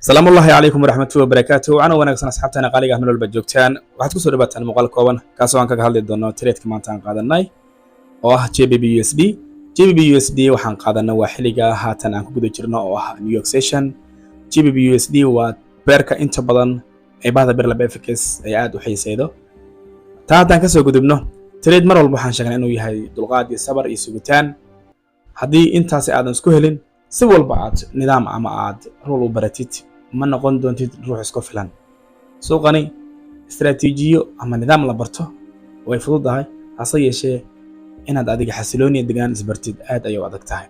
السلام الله عليكم ورحمة الله وبركاته. أنا وناقصنا أصحابتنا قالوا من البجوكتان waxaad ku soo dhawaataan muuqaal kooban kaasoo aan kaga hadli doono trade-ka maanta aan qaadanay oo ah GBP/USD. GBP/USD waxaan qaadanay waa xilliga haatan aan ku guda jirno oo ah New York Session. GBP/USD waa beerka inta badan ee baahda bir laba FX ay aad u xiiseedo. taa haddaan ka soo gudubno trade mar walba waxaan sheegnay inuu yahay dulqaad iyo sabar iyo sugitaan. haddii intaas aadan isku helin si walba aad nidaam ama aad rule u baratid ma noqon doontid ruux isku filan. suuqani istaraatiijiyo ama nidaam la barto way fududahay, hase yeeshee inaad adiga xasilooni degaan isbartid aad ayay u adag tahay.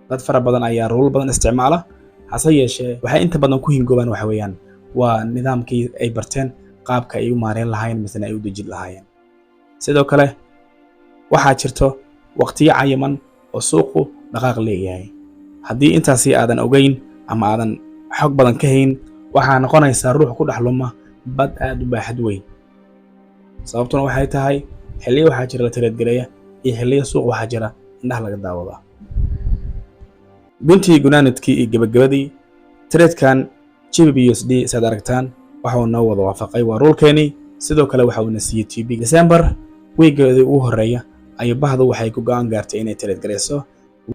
dad fara badan ayaa rule badan isticmaala, hase yeeshee waxay inta badan ku hingoobaan waxa weeyaan waa nidaamkii ay barteen, qaabka ay u maareyn lahaayeen misna ay u dejin lahaayeen. sidoo kale waxaa jirto waqtiyo cayiman oo suuqu dhaqaaq leeyahay. haddii intaasi aadan ogeyn ama aadan xog badan ka hayn waxaa noqonaysaa ruux ku dhaxluma bad aad u baaxad weyn. sababtuna waxay tahay xilliyo waxaa jira la trade gareeya iyo xilliyo suuq waxaa jira indhaha laga daawada. guntii gunaanadkii iyo gabagabadii trade-kan GBP/USD saad aragtaan waxa uu noo wada waafaqay waa rulkeeni. sidoo kale waxa uu na siiyey TB December weegeedii ugu horeeya ay bahdu waxay ku go'aan gaartay inay trade gareyso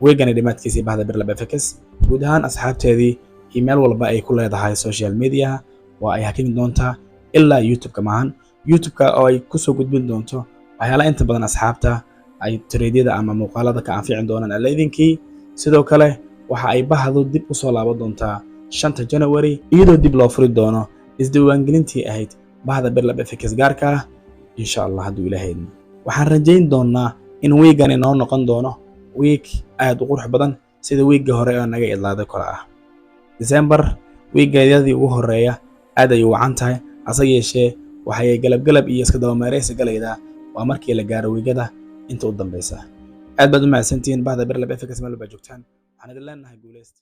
weegani dhimaadkiisii bahda bir laba FX. guud ahaan asxaabteedii email walba ay ku leedahay social media waa ay hakin doontaa ilaa YouTube-ka maahan. YouTube-ka oo ay ku soo gudbin doonto waxyaalaha inta badan asxaabta ay trade-yada ama muuqaalada ka anficin doonaan alla idinkii. sidoo kale waxa ay bahdu dib u soo laaban doontaa 5 January iyadoo dib loo furi doono isdiiwaangelintii ahayd bahda bir laba FX gaarka ah insha Allah hadduu Ilaahay. waxaan rajayn doonaa in weegani noo noqon doono week aad u qurux badan sida weegga hore oo naga idlaaday kala ah. December weeggeedii ugu horeeya aad ay u wacan tahay, hase yeeshee waxay galab iyo iska daba meeraysa galayda waa markii la gaaro weegada inta u dambaysa. aad baad u mahadsantihiin bahda bir laba FX meel ba joogtaan. waxaan idin leenahay guuleysta.